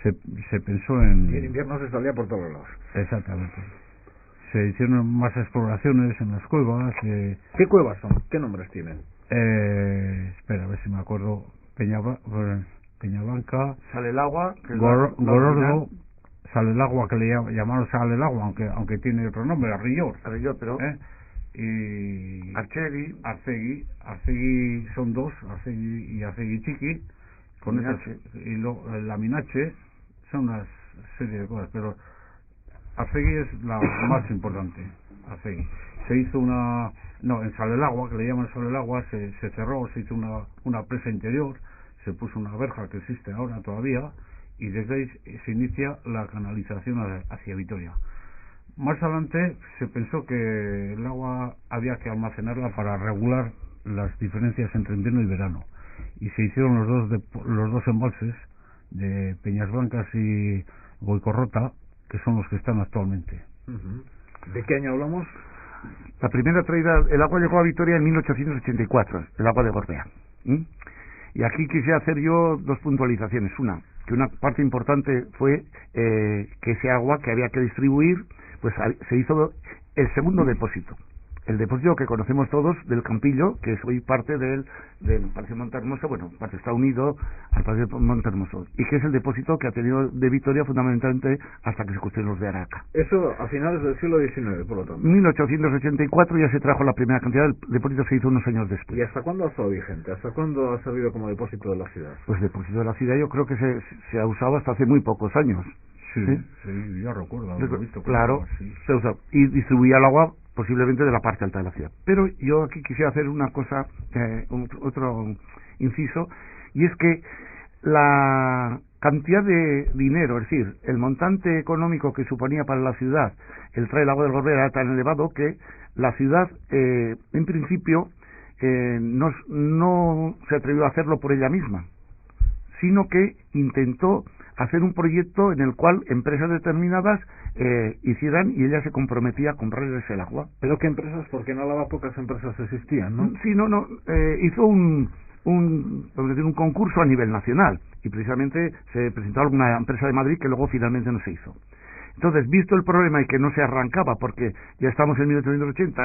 se pensó en... Y en invierno se salía por todos lados. Exactamente. Se hicieron más exploraciones en las cuevas. ¿Qué cuevas son? ¿Qué nombres tienen? Espera, a ver si me acuerdo. Peñablanca, Sale el agua, que Gorordo, Sale el agua, que le llamaron Sale el agua, aunque tiene otro nombre, Arrillor. Arrillor, pero... Y Arcegui son dos, Arcegui y Arcegui Chiqui, con esas, y la Minache, son una serie de cosas, pero Arcegui es la más importante. Arcegui se hizo en Sale el agua, que le llaman Sale el agua, se cerró, se hizo una presa interior, se puso una verja que existe ahora todavía, y desde ahí se inicia la canalización hacia Vitoria. Más adelante se pensó que el agua había que almacenarla para regular las diferencias entre invierno y verano, y se hicieron los dos embalses de Peñas Blancas y Goicorrota, que son los que están actualmente. ¿De qué año hablamos? La primera traída, el agua llegó a Vitoria en 1884, el agua de Gorbea. Y aquí quise hacer yo dos puntualizaciones. Que una parte importante fue que ese agua que había que distribuir, pues se hizo el segundo depósito. El depósito que conocemos todos del Campillo, que soy parte del Parque Montehermoso, parte está unido al Parque Montehermoso, y que es el depósito que ha tenido de Vitoria fundamentalmente hasta que se construyeron los de Araca. Eso a finales del siglo XIX, por lo tanto. 1884 ya se trajo la primera cantidad, el depósito se hizo unos años después. ¿Y hasta cuándo ha estado vigente? ¿Hasta cuándo ha servido como depósito de la ciudad? Pues depósito de la ciudad yo creo que se ha usado hasta hace muy pocos años. Sí, ya recuerdo. Claro, se usa y distribuía el agua posiblemente de la parte alta de la ciudad. Pero yo aquí quisiera hacer una cosa, otro inciso, y es que la cantidad de dinero, es decir, el montante económico que suponía para la ciudad el traer el agua del Gorbea era tan elevado que la ciudad, en principio, no se atrevió a hacerlo por ella misma, sino que intentó hacer un proyecto en el cual empresas determinadas hicieran, y ella se comprometía a comprarles el agua. ¿Pero qué empresas? Porque en Álava pocas empresas existían, ¿no? Sí, hizo un concurso a nivel nacional, y precisamente se presentó alguna empresa de Madrid que luego finalmente no se hizo. Entonces, visto el problema y que no se arrancaba, porque ya estamos en 1880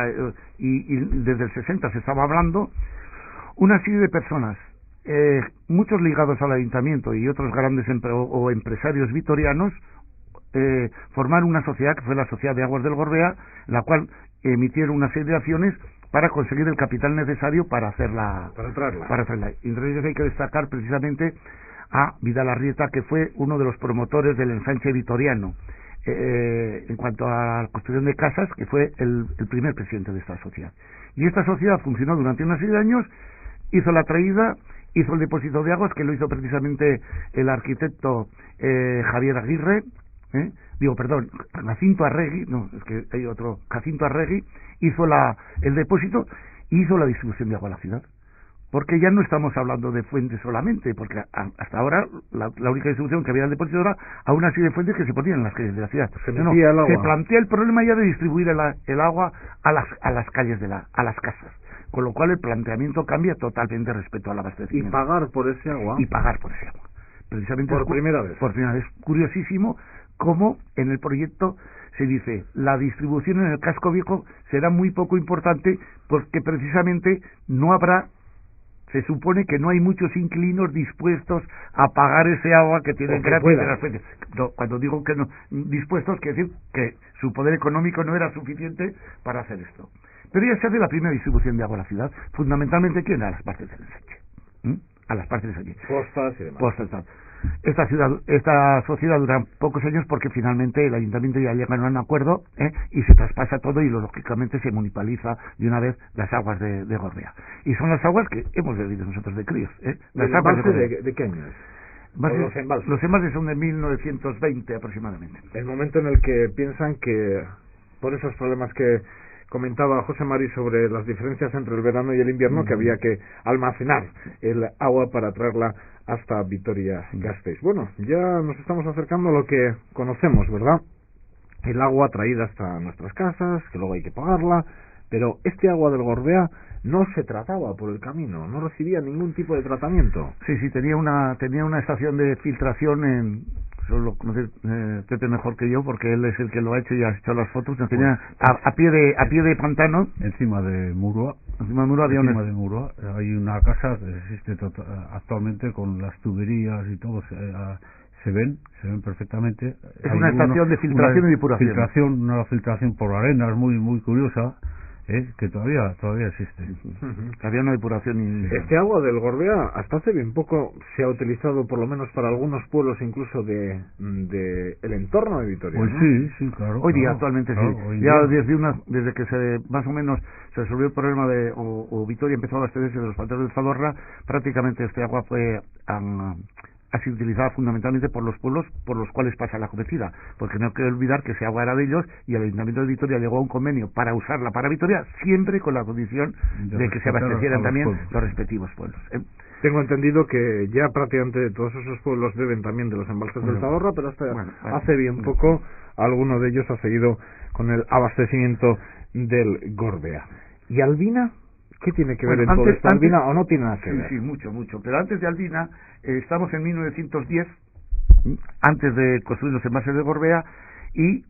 y desde el 60 se estaba hablando, una serie de personas, muchos ligados al ayuntamiento y otros grandes o empresarios vitorianos, formaron una sociedad que fue la Sociedad de Aguas del Gorbea, la cual emitieron una serie de acciones para conseguir el capital necesario para hacerla, para traerla. Y entre ellos hay que destacar precisamente a Vidal Arrieta, que fue uno de los promotores del ensanche vitoriano en cuanto a la construcción de casas, que fue el primer presidente de esta sociedad. Y esta sociedad funcionó durante una serie de años, hizo la traída, hizo el depósito de aguas, que lo hizo precisamente el arquitecto Javier Aguirre, Jacinto Arregui, Jacinto Arregui hizo el depósito y hizo la distribución de agua a la ciudad. Porque ya no estamos hablando de fuentes solamente, porque hasta ahora la única distribución que había en el depósito era a una serie de fuentes que se ponían en las calles de la ciudad. Se plantea el problema ya de distribuir el agua a las calles a las casas, con lo cual el planteamiento cambia totalmente respecto al abastecimiento. Y pagar por ese agua. Precisamente por primera vez. Curiosísimo cómo en el proyecto se dice la distribución en el casco viejo será muy poco importante, porque precisamente se supone que no hay muchos inquilinos dispuestos a pagar ese agua que tienen gratis de las fuentes. Cuando digo que no dispuestos, quiere decir que su poder económico no era suficiente para hacer esto. Pero ya se hace la primera distribución de agua a la ciudad, fundamentalmente ¿quién? A las partes del ensanche. A las partes del ensanche. Postas y demás. Esta sociedad dura pocos años porque finalmente el ayuntamiento ya llega a un acuerdo y se traspasa todo, y lógicamente se municipaliza de una vez las aguas de Gorbea. Y son las aguas que hemos bebido nosotros de críos. Las aguas ¿de qué año es? Los embalses son de 1920 aproximadamente. El momento en el que piensan que por esos problemas que comentaba José Mari sobre las diferencias entre el verano y el invierno, que había que almacenar el agua para traerla hasta Vitoria-Gasteiz. Bueno, ya nos estamos acercando a lo que conocemos, ¿verdad? El agua traída hasta nuestras casas, que luego hay que pagarla, pero este agua del Gorbea no se trataba por el camino, no recibía ningún tipo de tratamiento. Sí, tenía una estación de filtración en... Eso lo conoce Pepe mejor que yo, porque él es el que lo ha hecho y ha hecho las fotos. Tenía a pie de pantano, encima de Murua. Encima de Murua había de Murua hay una casa que existe actualmente con las tuberías y todo. Se ven perfectamente. Es una estación de filtración y depuración. Una filtración por arenas muy curiosa. Que todavía existe. Había una depuración Este agua del Gorbea hasta hace bien poco se ha utilizado por lo menos para algunos pueblos incluso de el entorno de Vitoria, pues ¿no? Sí, claro. Hoy día actualmente claro, sí. Ya desde que se más o menos se resolvió el problema de o Vitoria empezó a abastecerse de los pantanos del Zadorra, prácticamente este agua fue ha sido utilizada fundamentalmente por los pueblos por los cuales pasa la convertida, porque no hay que olvidar que ese agua era de ellos y el Ayuntamiento de Vitoria llegó a un convenio para usarla para Vitoria, siempre con la condición de que se abastecieran también los respectivos pueblos. Tengo entendido que ya prácticamente todos esos pueblos beben también de los embalses del Zadorra, pero hasta hace bien poco alguno de ellos ha seguido con el abastecimiento del Gorbea. ¿Y Albina? ¿Qué tiene que ver en todo esto? ¿Albina o no tiene nada que ver? Sí, mucho. Pero antes de Albina, estamos en 1910, antes de construir los embalses de Gorbea, y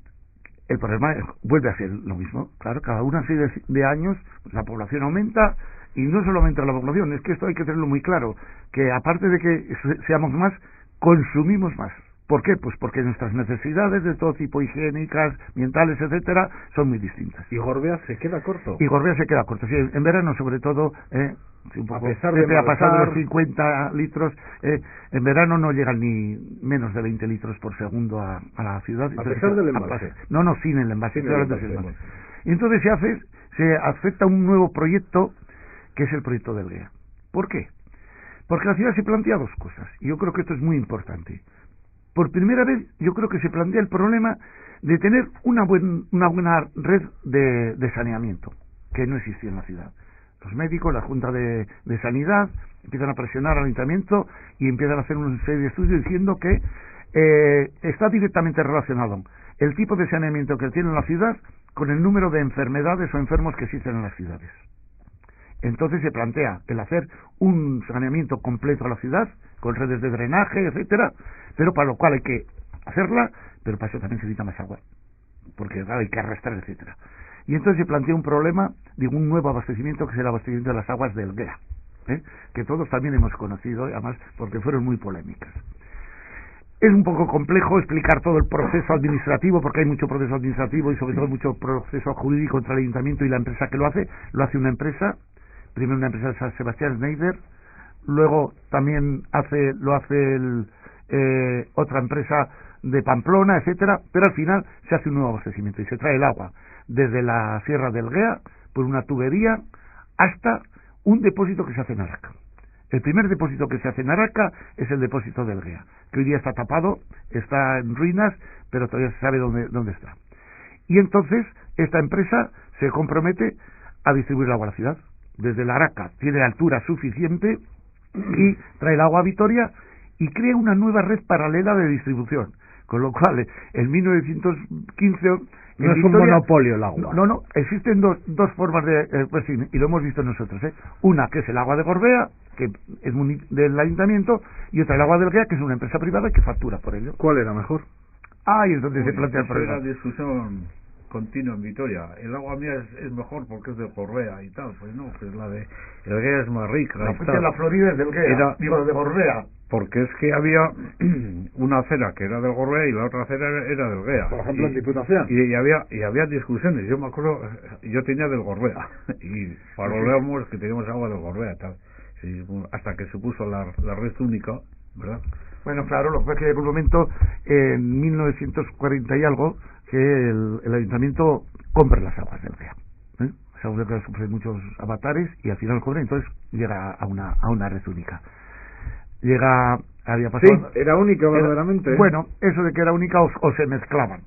el problema vuelve a ser lo mismo. Claro, cada una serie de años pues la población aumenta, y no solo aumenta la población, es que esto hay que tenerlo muy claro, que aparte de que seamos más, consumimos más. ¿Por qué? Pues porque nuestras necesidades de todo tipo, higiénicas, ambientales, etcétera, son muy distintas. ¿Y Gorbea se queda corto? Y Gorbea se queda corto, sí, en verano sobre todo, un poco, a pesar de pasar de los 50 litros, en verano no llegan ni menos de 20 litros por segundo a la ciudad. A pesar del embalse. No, sin el embalse. Sin el embalse. Y entonces se acepta un nuevo proyecto, que es el proyecto del GEA. ¿Por qué? Porque la ciudad se plantea dos cosas, y yo creo que esto es muy importante. Por primera vez, yo creo que se plantea el problema de tener una buena red de saneamiento, que no existía en la ciudad. Los médicos, la Junta de Sanidad, empiezan a presionar al Ayuntamiento y empiezan a hacer una serie de estudios diciendo que está directamente relacionado el tipo de saneamiento que tiene la ciudad con el número de enfermedades o enfermos que existen en las ciudades. Entonces se plantea el hacer un saneamiento completo a la ciudad, con redes de drenaje, etcétera, pero para lo cual hay que hacerla, pero para eso también se necesita más agua, porque claro, hay que arrastrar, etcétera. Y entonces se plantea un problema de un nuevo abastecimiento, que es el abastecimiento de las aguas del GEA, que todos también hemos conocido, además porque fueron muy polémicas. Es un poco complejo explicar todo el proceso administrativo, porque hay mucho proceso administrativo y sobre todo mucho proceso jurídico entre el Ayuntamiento y la empresa que lo hace una empresa, primero una empresa de San Sebastián, Schneider, luego también lo hace otra empresa de Pamplona, etcétera, pero al final se hace un nuevo abastecimiento y se trae el agua desde la Sierra del GEA por una tubería hasta un depósito que se hace en Araca. El primer depósito que se hace en Araca es el depósito del GEA, que hoy día está tapado, está en ruinas, pero todavía se sabe dónde está. Y entonces esta empresa se compromete a distribuir el agua a la ciudad. Desde la Araca tiene altura suficiente y trae el agua a Vitoria y crea una nueva red paralela de distribución. Con lo cual, en 1915... No es un monopolio el agua. No, existen dos formas de... pues sí, y lo hemos visto nosotros. Una, que es el agua de Gorbea, que es del Ayuntamiento, y otra, el agua del GEA, que es una empresa privada que factura por ello. ¿Cuál era mejor? Y entonces se plantea el problema. Era discusión continua en Vitoria. El agua mía es mejor porque es de Gorbea y tal. Pues no, pues la de el GEA es más rica. La fuente de la Florida es del GEA, de Gorbea. Porque es que había una acera que era del Gorbea y la otra acera era del GEA. Por ejemplo, en Diputación. Y había discusiones. Yo me acuerdo, yo tenía del Gorbea. Y paroleamos que teníamos agua del Gorbea, tal. Sí, hasta que se puso la red única, ¿verdad? Bueno, claro, lo que pasa es que por un momento, en 1940 y algo, que el Ayuntamiento compra las aguas del GEA. Las aguas del GEA sufren muchos avatares y al final cobra, entonces llega a una red única. Había pasado... Sí, era única verdaderamente. Bueno, eso de que era única o se mezclaban.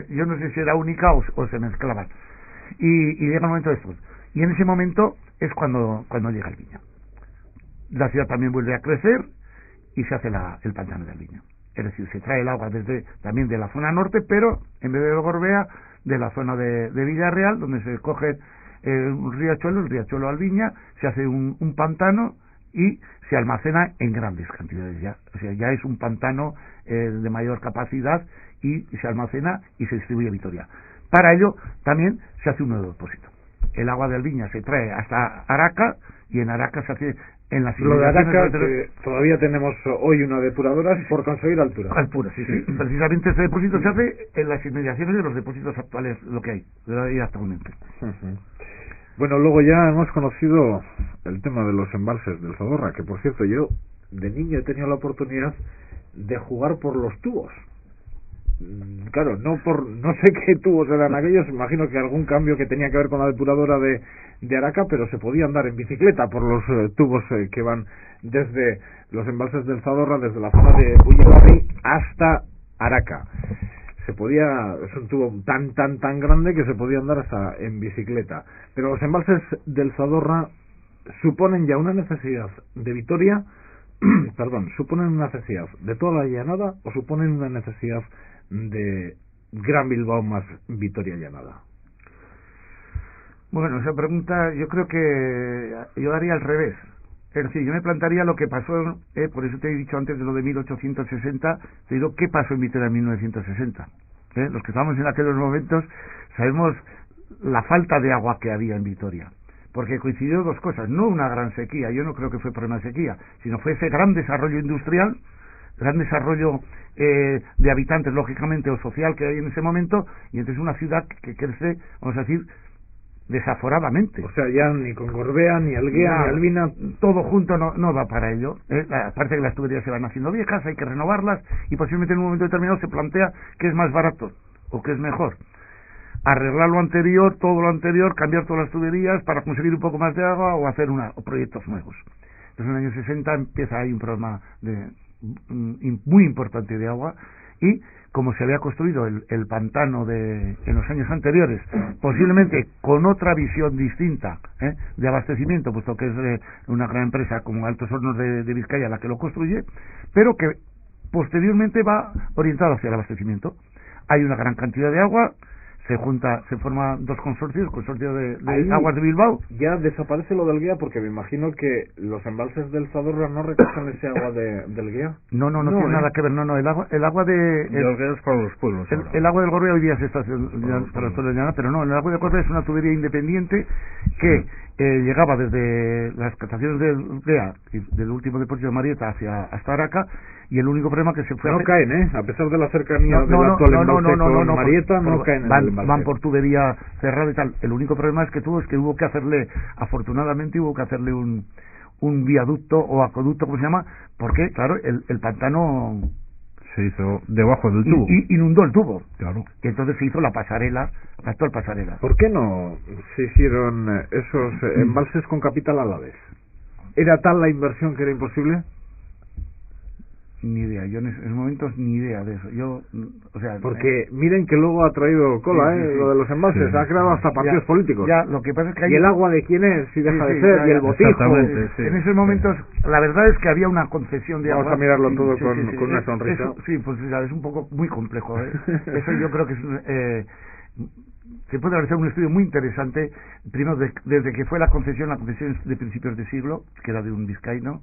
Yo no sé si era única o se mezclaban. Y llega el momento de esto. Y en ese momento es cuando llega el viño. La ciudad también vuelve a crecer y se hace el pantano del viño. Es decir, se trae el agua también de la zona norte, pero en vez de Gorbea, de la zona de Villarreal, donde se coge un riachuelo, el riachuelo Albiña, se hace un pantano y se almacena en grandes cantidades ya. O sea, ya es un pantano de mayor capacidad y se almacena y se distribuye a Vitoria. Para ello también se hace un nuevo depósito. El agua de Albiña se trae hasta Araca y en Araca se hace en las lo de Araca, que todavía tenemos hoy una depuradora por conseguir altura. Altura, sí. Precisamente este depósito se hace en las inmediaciones de los depósitos actuales, lo que hay actualmente. Bueno, luego ya hemos conocido el tema de los embalses del Zadorra, que por cierto yo de niño he tenido la oportunidad de jugar por los tubos. Claro, no sé qué tubos eran aquellos, imagino que algún cambio que tenía que ver con la depuradora de Araca, pero se podía andar en bicicleta por los tubos que van desde los embalses del Zadorra, desde la zona de Bullibarri hasta Araca. Es un tubo tan grande que se podía andar hasta en bicicleta. Pero los embalses del Zadorra suponen ya una necesidad de Vitoria, suponen una necesidad de toda la llanada o suponen una necesidad de Gran Bilbao más Vitoria Llanada. Bueno, esa pregunta yo creo que yo haría al revés. Es decir, yo me plantearía lo que pasó, por eso te he dicho antes de lo de 1860, te digo qué pasó en Vitoria en 1960. Los que estábamos en aquellos momentos sabemos la falta de agua que había en Vitoria, porque coincidió dos cosas, no una gran sequía, yo no creo que fue problema de sequía, sino fue ese gran desarrollo industrial, gran desarrollo de habitantes, lógicamente, o social que hay en ese momento, y entonces una ciudad que crece, vamos a decir, desaforadamente. O sea, ya ni con Gorbea, ni Alguea, ni Albina, todo junto no va para ello. Aparte que las tuberías se van haciendo viejas, hay que renovarlas, y posiblemente en un momento determinado se plantea que es más barato, o que es mejor arreglar lo anterior, todo lo anterior, cambiar todas las tuberías para conseguir un poco más de agua o hacer o proyectos nuevos. Entonces en los años 60 empieza ahí un problema muy importante de agua, y como se había construido el pantano en los años anteriores, posiblemente con otra visión distinta de abastecimiento, puesto que es una gran empresa como Altos Hornos de Vizcaya la que lo construye, pero que posteriormente va orientado hacia el abastecimiento. Hay una gran cantidad de agua, se forman dos consorcios, el consorcio de Aguas de Bilbao. Ya desaparece lo del Guía, porque me imagino que los embalses del Zadorra no recogen ese agua del Guía. No tiene nada que ver, el agua de... El Guía es para los pueblos. El agua del Gorbea hoy día se está haciendo para los pueblos de Llana, pero no, el agua del Gorbea es una tubería independiente que llegaba desde las captaciones del Guía, del último depósito de Marieta hasta Araca, y el único problema que se fue... No caen, a pesar de la cercanía del actual embalse con Marieta, no caen en el embalse. Van por tubería cerrada y tal. El único problema es que hubo que hacerle, afortunadamente hubo que hacerle un viaducto o acueducto, ¿cómo se llama? Porque, claro, el pantano se hizo debajo del tubo. Inundó el tubo. Claro. Y entonces se hizo la actual pasarela. ¿Por qué no se hicieron esos embalses con capital a la vez? ¿Era tal la inversión que era imposible? Ni idea, yo en esos momentos ni idea de eso. Porque miren que luego ha traído cola, sí. Lo de los embalses, ha creado hasta partidos políticos. Ya, lo que pasa es que ¿Y el agua de quién es? Si deja de ser, y el botijo. En esos momentos, la verdad es que había una concesión de agua. Vamos a mirarlo todo con una sonrisa. Eso, sí, pues es un poco muy complejo. Eso yo creo que se puede realizar un estudio muy interesante, primero desde que fue la concesión de principios de siglo, que era de un vizcaíno,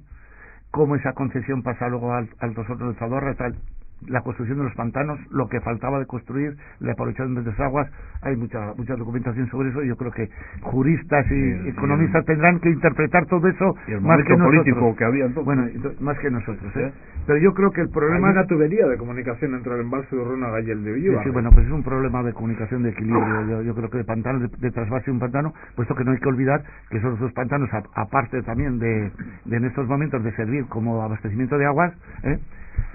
cómo esa concesión pasa luego al Altos Hornos de Zadorra, la construcción de los pantanos, lo que faltaba de construir, la aprovechación de las aguas. Hay mucha documentación sobre eso, y yo creo que juristas y economistas tendrán que interpretar todo eso más que nosotros. Político que había entonces. Bueno, más que nosotros. Pero yo creo que el problema... Hay una tubería de comunicación entre el embalse de Urrunaga y el de Villuva. Sí, bueno, pues es un problema de comunicación, de equilibrio. Yo creo que de pantanos, de trasvase de un pantano, puesto que no hay que olvidar que esos dos pantanos, aparte también de en estos momentos de servir como abastecimiento de aguas,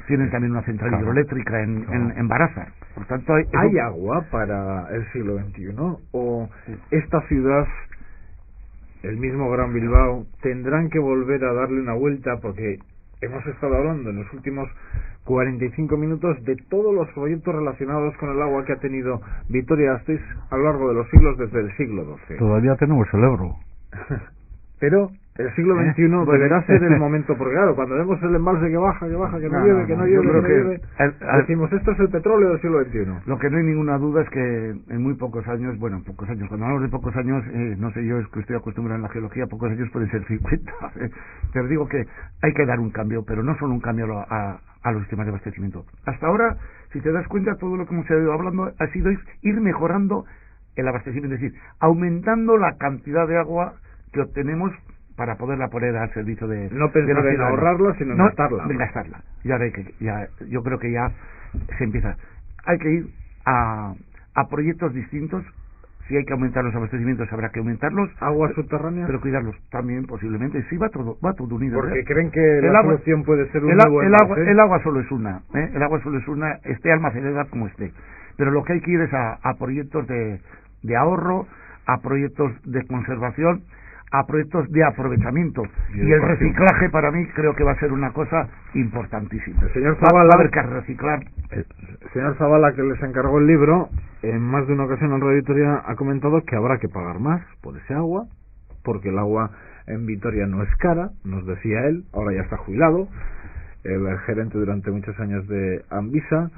tienen también una central hidroeléctrica en Baraza. Por tanto, ¿hay agua para el siglo XXI? ¿O esta ciudad, el mismo Gran Bilbao, tendrán que volver a darle una vuelta? Porque hemos estado hablando en los últimos 45 minutos de todos los proyectos relacionados con el agua que ha tenido Vitoria-Gasteiz a lo largo de los siglos, desde el siglo XII. Todavía tenemos el Ebro. Pero el siglo XXI deberá ser el momento, porque claro, cuando vemos el embalse que baja, que no llueve, que no llueve, decimos, esto es el petróleo del siglo XXI. Lo que no hay ninguna duda es que en muy pocos años, cuando hablamos de pocos años, no sé, yo es que estoy acostumbrado en la geología, pocos años pueden ser 50, pero digo que hay que dar un cambio, pero no solo un cambio a los sistemas de abastecimiento. Hasta ahora, si te das cuenta, todo lo que hemos ido hablando ha sido ir mejorando el abastecimiento, es decir, aumentando la cantidad de agua que obtenemos para poderla poner al servicio de no pensar en ahorrarla, sino en gastarla. Y ahora yo creo que ya se empieza. Hay que ir a proyectos distintos. Si hay que aumentar los abastecimientos, habrá que aumentarlos. Aguas subterráneas, pero cuidarlos también posiblemente. Sí, va todo unido. Porque creen que la solución puede ser un nuevo el agua solo es una. El agua solo es una, esté almacenada como esté. Pero lo que hay que ir es a proyectos de ahorro, a proyectos de conservación, a proyectos de aprovechamiento, y el reciclaje para mí creo que va a ser una cosa importantísima. El señor Zavala, va a haber que reciclar. El señor Zavala, que les encargó el libro, en más de una ocasión en Radio Vitoria ha comentado que habrá que pagar más por ese agua, porque el agua en Vitoria no es cara, nos decía él, ahora ya está jubilado, el gerente durante muchos años de Anvisa,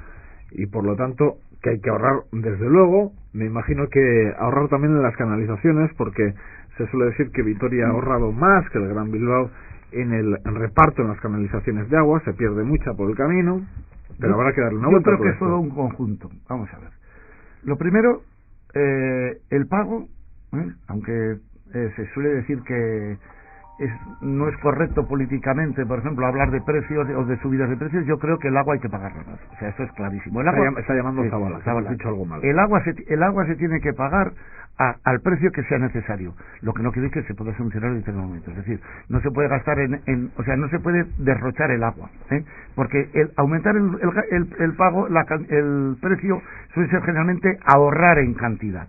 y por lo tanto que hay que ahorrar, desde luego. Me imagino que ahorrar también en las canalizaciones, porque se suele decir que Vitoria ha ahorrado más que el Gran Bilbao en el reparto en las canalizaciones de agua, se pierde mucha por el camino, pero habrá que darle una vuelta. Yo creo que es todo un conjunto. Vamos a ver. Lo primero, el pago, aunque se suele decir que no es correcto políticamente, por ejemplo, hablar de precios o de subidas de precios. Yo creo que el agua hay que pagarla más. O sea, eso es clarísimo. El agua está llamando Zavala, has dicho algo mal. El agua se tiene que pagar al precio que sea necesario. Lo que no quiere decir que se pueda solucionar en determinados momentos. Es decir, no se puede gastar o sea, no se puede derrochar el agua, porque aumentar el pago, el precio suele ser generalmente ahorrar en cantidad.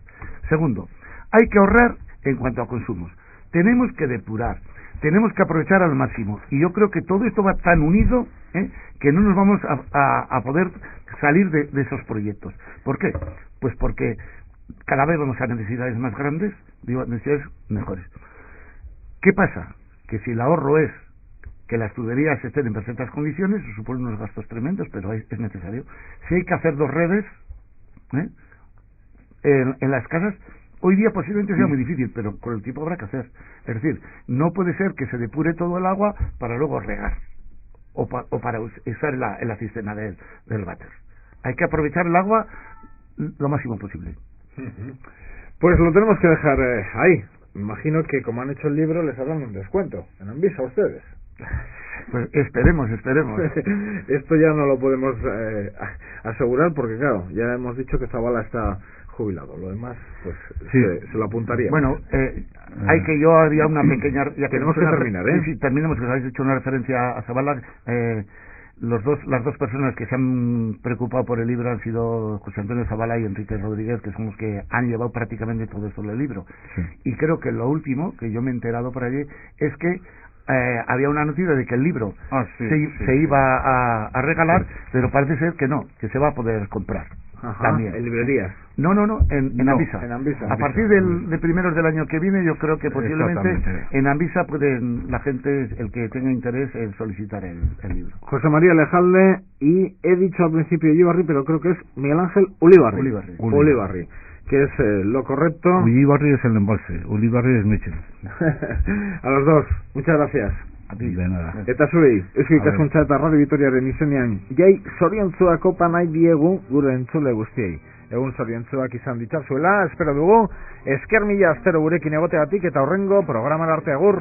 Segundo, hay que ahorrar en cuanto a consumos. Tenemos que depurar, tenemos que aprovechar al máximo, y yo creo que todo esto va tan unido que no nos vamos a poder salir de esos proyectos. ¿Por qué? Pues porque cada vez vamos a necesidades más grandes, necesidades mejores. ¿Qué pasa? Que si el ahorro es que las tuberías estén en perfectas condiciones, eso supone unos gastos tremendos, pero es necesario. Si hay que hacer 2 redes en las casas, hoy día posiblemente sea muy difícil, pero con el tiempo habrá que hacer. Es decir, no puede ser que se depure todo el agua para luego regar o para usar en la cisterna del váter. Hay que aprovechar el agua lo máximo posible. Pues lo tenemos que dejar ahí. Me imagino que como han hecho el libro les harán un descuento en Anvisa a ustedes. Pues esperemos. Esto ya no lo podemos asegurar, porque claro, ya hemos dicho que Zavala está jubilado. Lo demás, pues sí, se lo apuntaría. Bueno, yo haría una pequeña... Ya tenemos que terminar, Sí, terminemos, que habéis hecho una referencia a Zavala. Las dos personas que se han preocupado por el libro han sido José Antonio Zavala y Enrique Rodríguez, que son los que han llevado prácticamente todo esto del libro. Sí. Y creo que lo último que yo me he enterado por allí es que había una noticia de que el libro se iba a regalar, pero parece ser que no, que se va a poder comprar. Ajá, también. ¿En librerías? No, en Anvisa. A partir de primeros del año que viene, yo creo que posiblemente en Anvisa pueden la gente, el que tenga interés, en solicitar el libro. José María Lejalde, y he dicho al principio Ullibarri, pero creo que es Miguel Ángel Ullibarri, que es lo correcto. Ullibarri es el embalse, Ullibarri es Michel. A los dos, muchas gracias. A ti, de nada. Eta zuri, eusko ikaskuntza eta Radio Vitoriaren izenean, jai zoriontzuak opa nahi diegu gure entzule guztiei. Egun zoriontzuak izan ditzazuela, espero dugu, esker mila astero gurekin egotegatik eta horrengo programara arte agur.